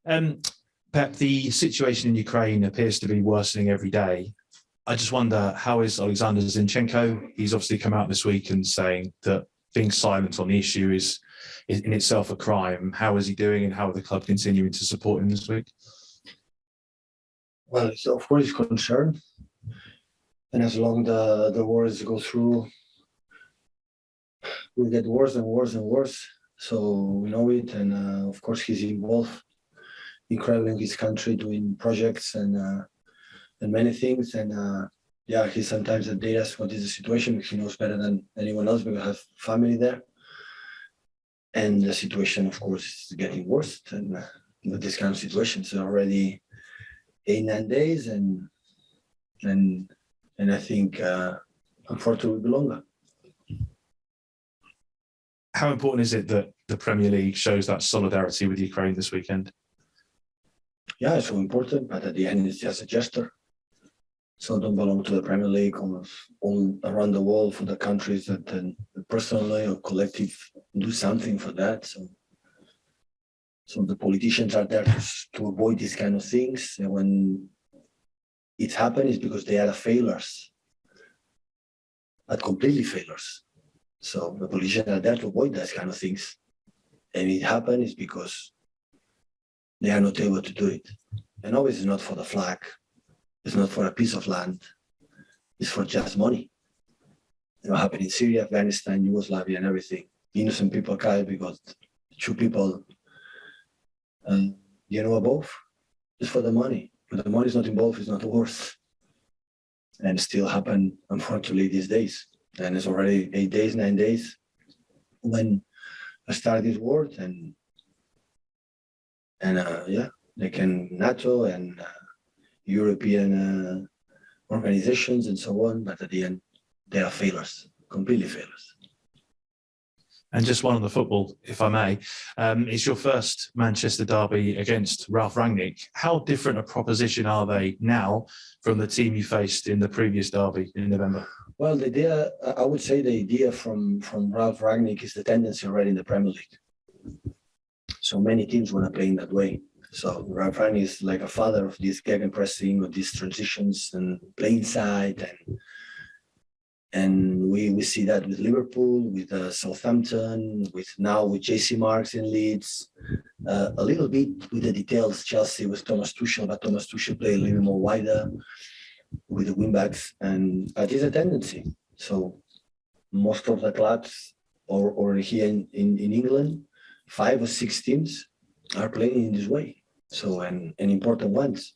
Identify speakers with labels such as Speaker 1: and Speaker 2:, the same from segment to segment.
Speaker 1: Um, Pep, the situation in Ukraine appears to be worsening every day. I just wonder, how is Alexander Zinchenko? He's obviously come out this week and saying that being silent on the issue is in itself a crime. How is he doing, and how are the club continuing to support him this week?
Speaker 2: Well, so of course, he's concerned. And as long as the wars go through, will get worse and worse and worse. So we know it. And of course, he's involved incredibly in his country doing projects and many things. And yeah, he sometimes updates us what is the situation. He knows better than anyone else because I have family there. And the situation, of course, is getting worse. And with this kind of situation, so already 8-9 days, and I think unfortunately will be longer.
Speaker 1: How important is it that the Premier League shows that solidarity with Ukraine this weekend?
Speaker 2: Yeah, it's so important, but at the end, it's just a gesture. So don't belong to the Premier League, all around the world for the countries that personally or collective do something for that. So the politicians are there to avoid these kind of things. And when it happens, it's because they are failures, but completely failures. So the politicians are there to avoid those kind of things. And it happens because they are not able to do it. And always it's not for the flag. It's not for a piece of land. It's for just money. What happened in Syria, Afghanistan, Yugoslavia, and everything. Innocent people died because two people, above, it's for the money. But the money is not involved, it's not worth. And it still happen, unfortunately, these days. And it's already 8 days, 9 days when I started this war, and they can NATO and European organizations and so on, but at the end, they are failures, completely failures.
Speaker 1: And just one on the football, if I may. It's your first Manchester derby against Ralf Rangnick. How different a proposition are they now from the team you faced in the previous derby in November?
Speaker 2: Well, the idea, I would say the idea from Ralf Rangnick is the tendency already in the Premier League. So many teams want to play in that way. So Ralf Rangnick is like a father of this gegenpressing, of these transitions and play inside, and we see that with Liverpool, with Southampton, with JC Marks in Leeds, a little bit with the details. Chelsea with Thomas Tuchel, but Thomas Tuchel play a little more wider with the wingbacks, but it's a tendency. So most of the clubs, or here in England, 5 or 6 teams are playing in this way. So and important ones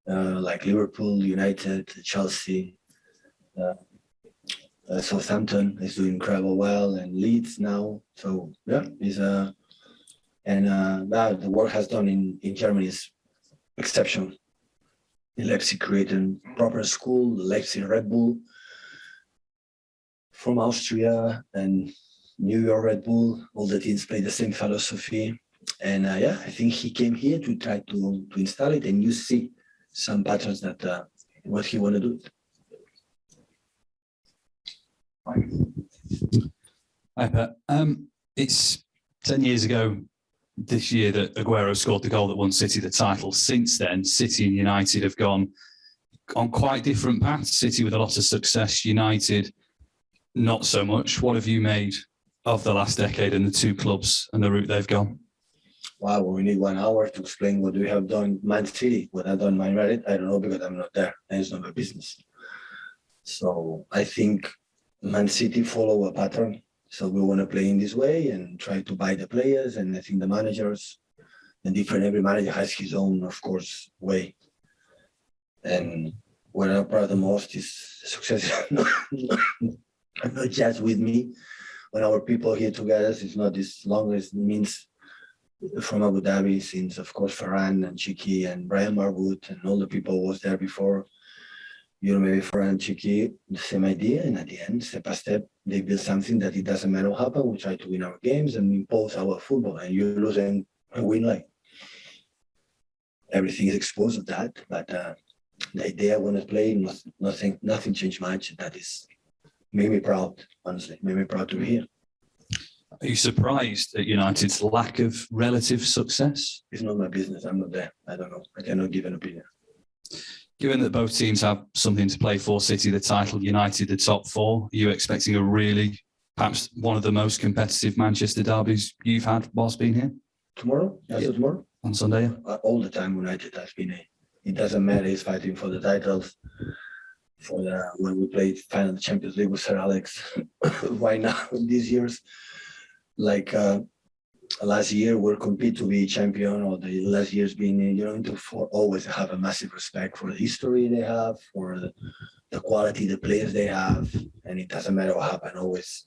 Speaker 2: like Liverpool, United, Chelsea, Southampton is doing incredible well, and Leeds now. So yeah, the work has done in Germany is exceptional. In Leipzig created proper school, Leipzig Red Bull from Austria and New York Red Bull. All the teams play the same philosophy. And I think he came here to try to install it, and you see some patterns that what he want to do.
Speaker 3: Hi, Pep. It's 10 years ago this year that Aguero scored the goal that won City the title. Since then, City and United have gone on quite different paths. City with a lot of success, United not so much. What have you made of the last decade and the two clubs and the route they've gone?
Speaker 2: Wow, we need 1 hour to explain what we have done Man City. What I've done Man United, I don't know because I'm not there and it's not my business. So I think Man City follow a pattern. So we want to play in this way and try to buy the players. And I think the managers, every manager has his own, of course, way. And what I'm proud of the most is success. Not just with me. When our people here together, it's not as long as it means from Abu Dhabi, since of course Farhan and Chiki and Brian Marwood and all the people was there before. Maybe Farhan and Chiki, the same idea, and at the end, step by step, they build something that it doesn't matter what happens. We try to win our games and impose our football, and you lose and win like everything is exposed to that. But the idea I want to play, nothing changed much. That is made me proud, honestly, made me proud to be here.
Speaker 3: Are you surprised at United's lack of relative success?
Speaker 2: It's not my business. I'm not there. I don't know. I cannot give an opinion.
Speaker 3: Given that both teams have something to play for, City the title, United the top four, are you expecting a really, perhaps one of the most competitive Manchester derbies you've had whilst being here?
Speaker 2: Tomorrow? That's tomorrow?
Speaker 3: On Sunday?
Speaker 2: All the time United has been it doesn't matter. It's fighting for the titles. When we played final Champions League with Sir Alex, right now these years, like last year we're compete to be champion, or the last years being into four, always have a massive respect for the history they have, for the quality the players they have, and it doesn't matter what happens. Always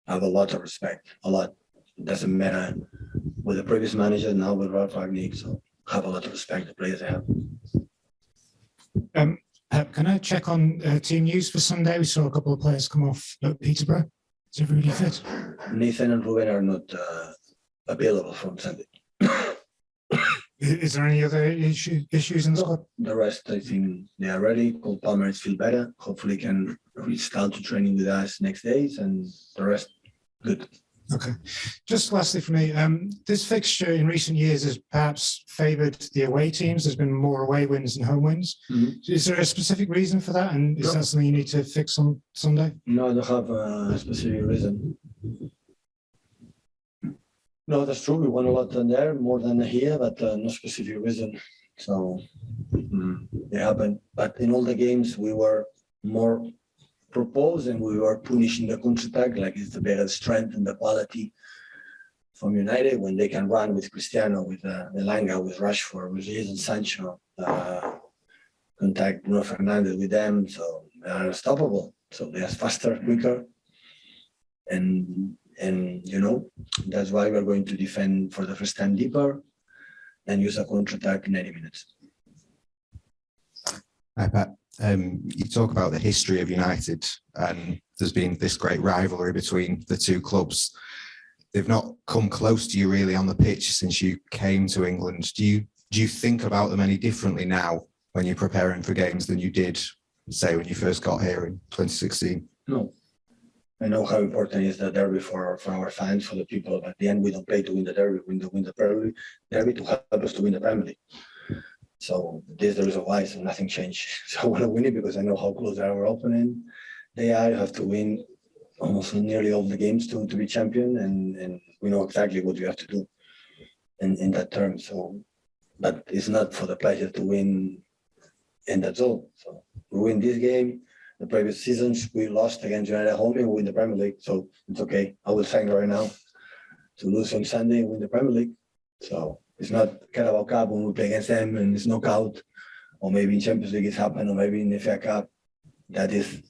Speaker 2: have a lot of respect, a lot. It doesn't matter with the previous manager, now with Ralph Ragnick, so have a lot of respect the players they have.
Speaker 4: Pep, can I check on team news for Sunday? We saw a couple of players come off at Peterborough. Is everybody fit?
Speaker 2: Nathan and Ruben are not available from Sunday.
Speaker 4: Is there any other issues in the squad?
Speaker 2: The rest, I think they are ready. Cole Palmer is feel better. Hopefully can restart to training with us next days, and the rest, good.
Speaker 4: Okay. Just lastly for me, this fixture in recent years has perhaps favoured the away teams. There's been more away wins than home wins. Mm-hmm. Is there a specific reason for that? And is that something you need to fix on Sunday?
Speaker 2: No, I don't have a specific reason. No, that's true. We won a lot on there, more than here, but no specific reason. So it happened. But in all the games, we were more proposed and we were punishing the counter-attack, like it's the better strength and the quality from United when they can run with Cristiano, with Elanga, with Rashford, with Jadon Sancho, contact Bruno Fernandes with them, so they are unstoppable. So they are faster, quicker, and that's why we're going to defend for the first time deeper and use a counter-attack in 90 minutes.
Speaker 5: Hi, Pat. You talk about the history of United, and there's been this great rivalry between the two clubs. They've not come close to you really on the pitch since you came to England. Do you think about them any differently now when you're preparing for games than you did, say, when you first got here in 2016?
Speaker 2: No. I know how important is the derby for our fans, for the people. But at the end, we don't play to win the derby. We win the derby to help us to win the Premier League. So this is the reason why, so nothing changed. So I want to win it because I know how close our opponent they are. You have to win almost nearly all the games to be champion, and we know exactly what you have to do in that term. So, but it's not for the pleasure to win, and that's all. So we win this game. The previous seasons we lost against United at home and we win the Premier League. So it's okay. I will sign right now to lose on Sunday and win the Premier League. So it's not Carabao Cup when we play against them and it's knockout, or maybe in Champions League it's happened, or maybe in the FA Cup. That is,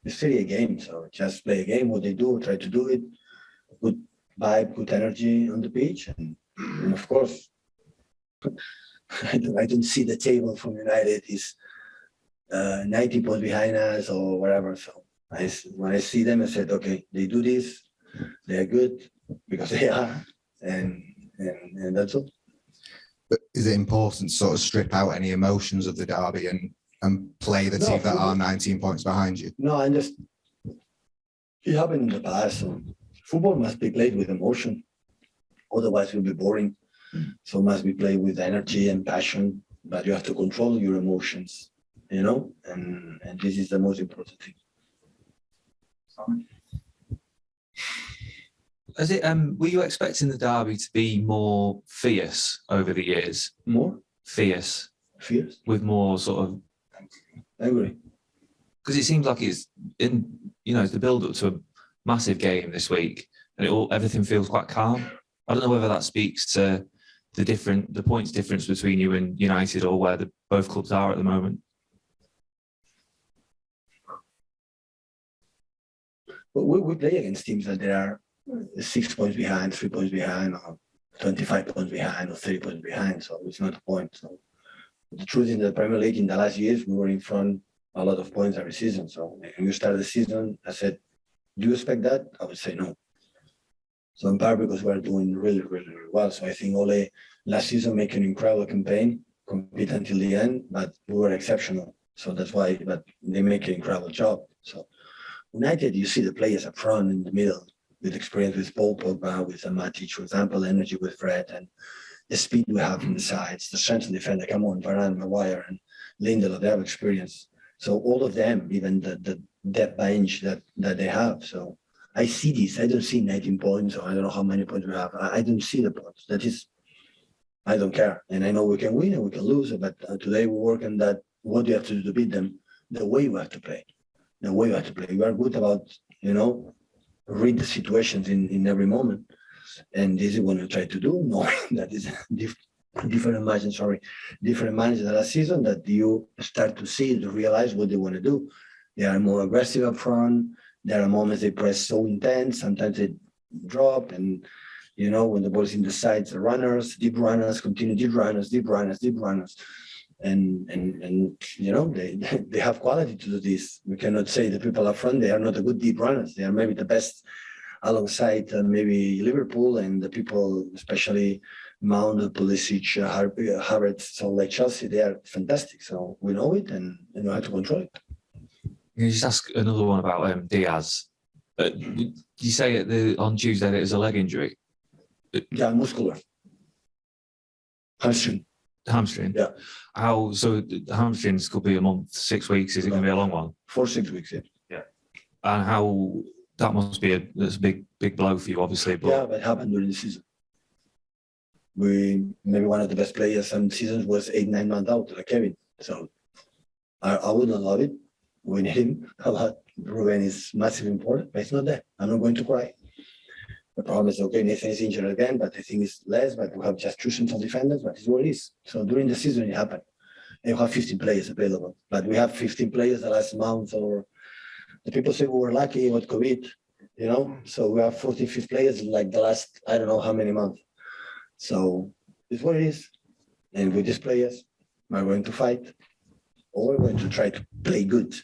Speaker 2: it's really a game. So just play a game, what they do, try to do it, good vibe, good energy on the pitch. And of course, I don't see the table from United is 90 points behind us or whatever. So when I see them, I said, okay, they do this, they are good because they are. And that's all.
Speaker 5: But is it important to sort of strip out any emotions of the derby and play the team that are 19 points behind you?
Speaker 2: No, it happened in the past. So football must be played with emotion. Otherwise, it will be boring. So it must be played with energy and passion, but you have to control your emotions, and this is the most important thing.
Speaker 6: Were you expecting the derby to be more fierce over the years?
Speaker 2: More?
Speaker 6: Fierce?
Speaker 2: With
Speaker 6: more sort of...
Speaker 2: I agree.
Speaker 6: Because it seems like it's it's the build-up to a massive game this week, and everything feels quite calm. I don't know whether that speaks to the points difference between you and United, or where both clubs are at the moment.
Speaker 2: But we play against teams that they are 6 points behind, 3 points behind, or 25 points behind, or 30 points behind. So it's not a point. So the truth in the Premier League in the last years, we were in front a lot of points every season. So when you started the season, I said, do you expect that? I would say no. So in part because we're doing really, really, really well. So I think Ole last season made an incredible campaign, compete until the end, but we were exceptional. So that's why, but they make an incredible job. So United, you see the players up front in the middle, with experience with Paul Pogba, with Matic, for example, energy with Fred, and the speed we have from the sides, the strength of defender. Come on, Varane, Maguire, and Lindelof, they have experience. So all of them, even the depth bench that they have. So I see this. I don't see 19 points, or I don't know how many points we have. I don't see the points. That is, I don't care. And I know we can win and we can lose, but today we work on that. What do you have to do to beat them? The way we have to play. The way we have to play. We are good about, read the situations in every moment. And this is what we try to do, knowing that is different managers last season, that you start to see, to realize what they want to do. They are more aggressive up front. There are moments they press so intense, sometimes they drop, and when the ball is in the sides, the runners, deep runners, continue deep runners. And they have quality to do this. We cannot say the people up front, they are not a good deep runners. They are maybe the best alongside maybe Liverpool, and the people, especially Mount, Pulisic, Havertz, so like Chelsea, they are fantastic. So we know it, and we know how to control it.
Speaker 6: Can you just ask another one about Diaz? You say on Tuesday that it was a leg injury?
Speaker 2: Yeah, muscular. Hamstring. Yeah.
Speaker 6: So the hamstrings could be a month, 6 weeks. Is it going to be a long one?
Speaker 2: 4-6 weeks, yeah.
Speaker 6: And how that must be that's a big blow for you, obviously. But
Speaker 2: yeah, but it happened during the season. Maybe one of the best players some seasons was 8-9 months out, like Kevin. So I wouldn't love it. We need him a lot. Ruben is massively important, but it's not there. I'm not going to cry. The problem is, okay, Nathan is injured again, but I think it's less, but we have just two central defenders, but it's what it is. So during the season, it happened. And we have 15 players available, but we have 15 players the last month, or the people say we were lucky with COVID, so we have 40, 50 players like the last, I don't know how many months. So it's what it is. And with these players, we're going to fight, or we're going to try to play good.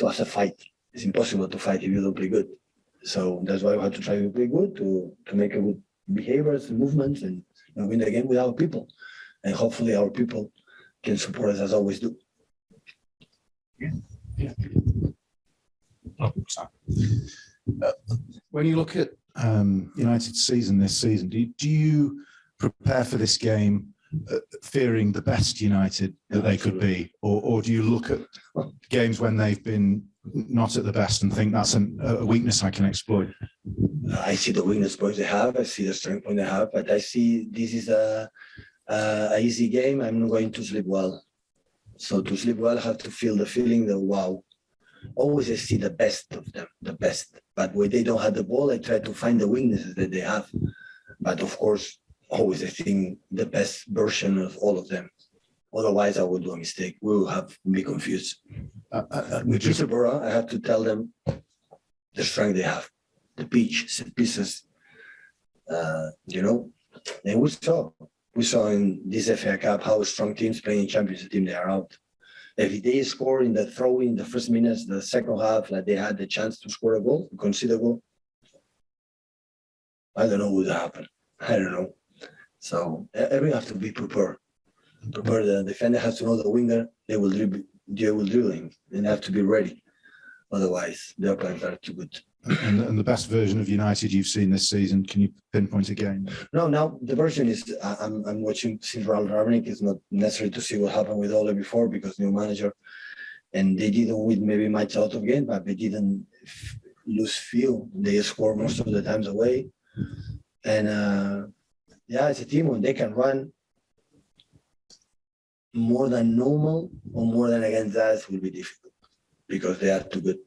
Speaker 2: To us, a fight. It's impossible to fight if you don't play good. So that's why we have to try to play good, to make a good behaviors and movements, and win the game with our people. And hopefully our people can support us as always do.
Speaker 4: Yeah.
Speaker 1: When you look at United's season this season, do you prepare for this game fearing the best United that they could be, or do you look at games when they've been not at the best and think that's a weakness I can exploit?
Speaker 2: I see the weakness points they have. I see the strength point they have, but I see this is a easy game. I'm not going to sleep well. So to sleep well, I have to feel the feeling that, wow, always I see the best of them, the best. But when they don't have the ball, I try to find the weaknesses that they have. But of course, always I think the best version of all of them. Otherwise, I would do a mistake. We will be confused. With Peterborough, I have to tell them the strength they have, the pitch, set pieces, and we saw in this FA Cup how strong teams playing in Champions League, they are out. If they score in the throw-in, the first minutes, the second half, like they had the chance to score a goal, concede a goal, I don't know what would happen. I don't know. So everyone has to be prepared. The defender has to know the winger, they will dribble him, and they have to be ready. Otherwise, their plans are too good.
Speaker 1: And the best version of United you've seen this season, can you pinpoint a game?
Speaker 2: No, now the version is I'm watching since Ronaldo Rangnick. It's not necessary to see what happened with Ole before, because new manager, and they didn't win maybe much out of game, but they didn't lose few. They score most of the times away, and it's a team when they can run more than normal or more than against us will be difficult because they are too good.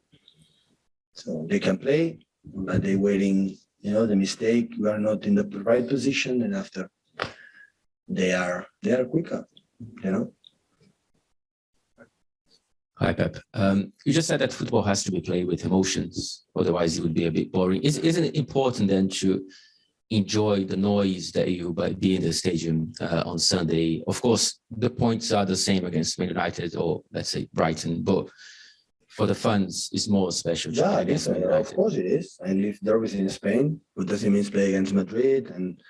Speaker 2: So they can play, but they're waiting, the mistake. We are not in the right position, and after they are quicker,
Speaker 7: Hi, Pep. You just said that football has to be played with emotions, otherwise it would be a bit boring. Isn't it important then to enjoy the noise that you be in the stadium on Sunday? Of course, the points are the same against Man United or let's say Brighton, but for the fans, it's more special.
Speaker 2: Yeah, I guess of course it is. I live derbies in Spain, but doesn't mean play against Madrid and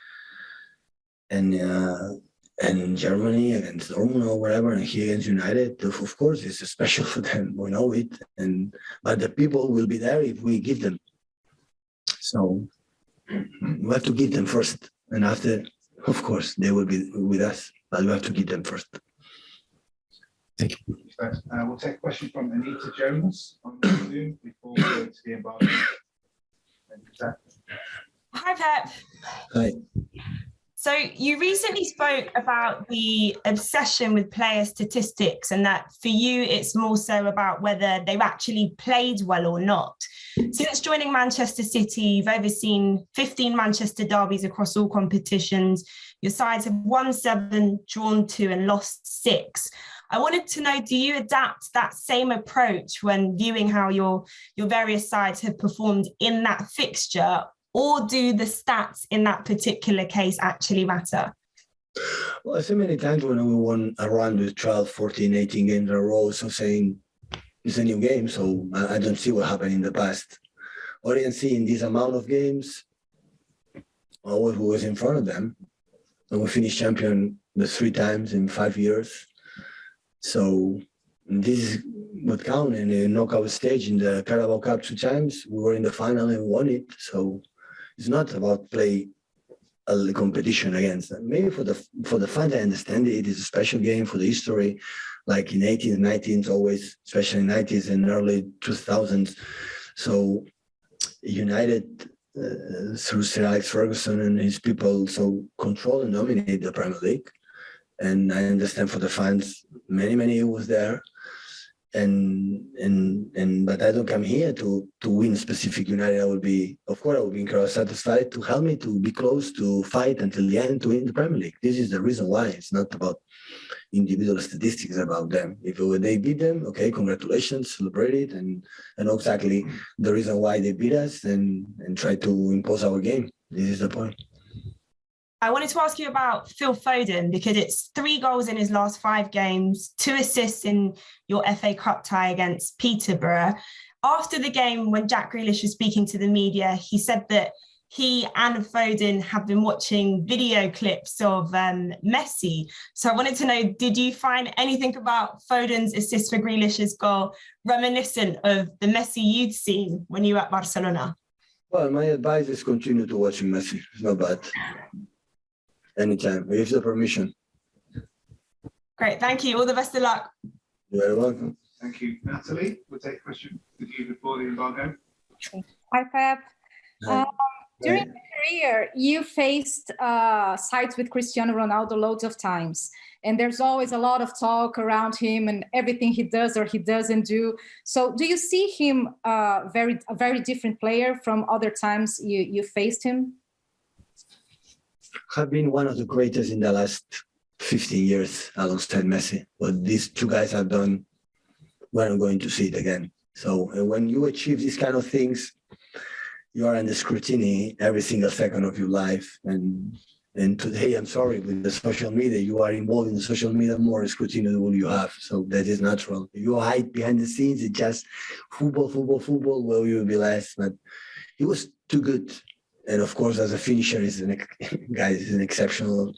Speaker 2: Germany against Dortmund or wherever, and here against United. Of course, it's special for them. We know it, but the people will be there if we give them. So we have to give them first, and after, of course, they will be with us, but we have to give them first.
Speaker 8: We'll take a question from Anita Jones on Zoom before we go to the embargo.
Speaker 9: Hi, Pep.
Speaker 2: Hi.
Speaker 9: So you recently spoke about the obsession with player statistics and that for you, it's more so about whether they've actually played well or not. Since joining Manchester City, you've overseen 15 Manchester derbies across all competitions. Your sides have won 7, drawn 2 and lost 6. I wanted to know, do you adapt that same approach when viewing how your various sides have performed in that fixture? Or do the stats in that particular case actually matter?
Speaker 2: Well, I say many times when we won a run with 12, 14, 18 games in a row, so saying it's a new game, so I don't see what happened in the past. Or I can see in this amount of games, always who was in front of them. And we finished champion the 3 times in 5 years. So this is what counts in the knockout stage. In the Carabao Cup 2 times, we were in the final and won it. So it's not about play a competition against them. Maybe for the fans, I understand it is a special game for the history, like in 80s, 90s, always, especially 90s and early 2000s. So United, through Sir Alex Ferguson and his people, so control and dominate the Premier League. And I understand for the fans, many was there. But I don't come here to win specific United. I will be incredibly satisfied to help me to be close to fight until the end to win the Premier League. This is the reason why. It's not about individual statistics about them. If they beat them, okay, congratulations, celebrate it, and know exactly the reason why they beat us and try to impose our game. This is the point.
Speaker 9: I wanted to ask you about Phil Foden because it's 3 goals in his last 5 games, 2 assists in your FA Cup tie against Peterborough. After the game, when Jack Grealish was speaking to the media, he said that he and Foden have been watching video clips of Messi. So I wanted to know, did you find anything about Foden's assist for Grealish's goal reminiscent of the Messi you'd seen when you were at Barcelona?
Speaker 2: Well, my advice is continue to watching Messi. It's not bad. Anytime, if the permission.
Speaker 9: Great, thank you. All the best of luck.
Speaker 2: You're very welcome.
Speaker 8: Thank you. Natalie, we'll take a question with you before the embargo.
Speaker 10: Hi, Pep.
Speaker 2: Hi.
Speaker 10: During your career, you faced sides with Cristiano Ronaldo loads of times. And there's always a lot of talk around him and everything he does or he doesn't do. So do you see him a very different player from other times you faced him?
Speaker 2: Have been one of the greatest in the last 15 years alongside Messi. What these 2 guys have done, we're not going to see it again. So when you achieve these kind of things, you are under scrutiny every single second of your life. And today, I'm sorry, with the social media, you are involved in the social media more scrutiny than what you have. So that is natural. If you hide behind the scenes, it's just football, well, you will be less. But he was too good. And of course, as a finisher, he's an exceptional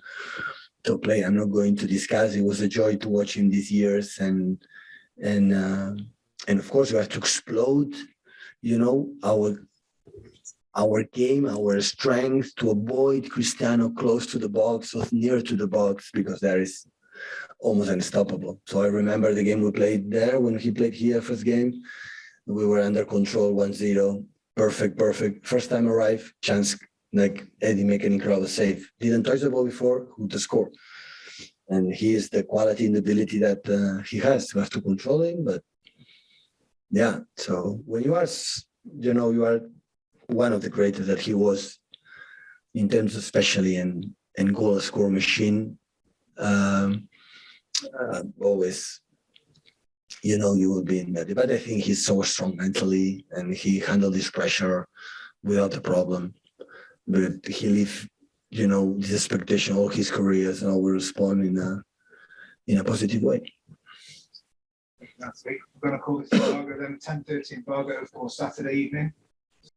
Speaker 2: top player. I'm not going to discuss. It was a joy to watch him these years, and of course, we have to explode, our game, our strength to avoid Cristiano close to the box or near to the box because there is almost unstoppable. So I remember the game we played there when he played here first game. We were under control 1-0. Perfect. First time arrive, chance like Eddie make an incredible save. Didn't touch the ball before, who to score. And he is the quality and ability that he has. You have to control him, but yeah. So when you are, you are one of the greatest that he was in terms of especially in goal score machine. Always. You will be in that. But I think he's so strong mentally and he handled this pressure without a problem. But he lived, this expectation all his careers and always respond in a positive way.
Speaker 8: That's it. We're going to call this embargo then 10:30 embargo for Saturday evening.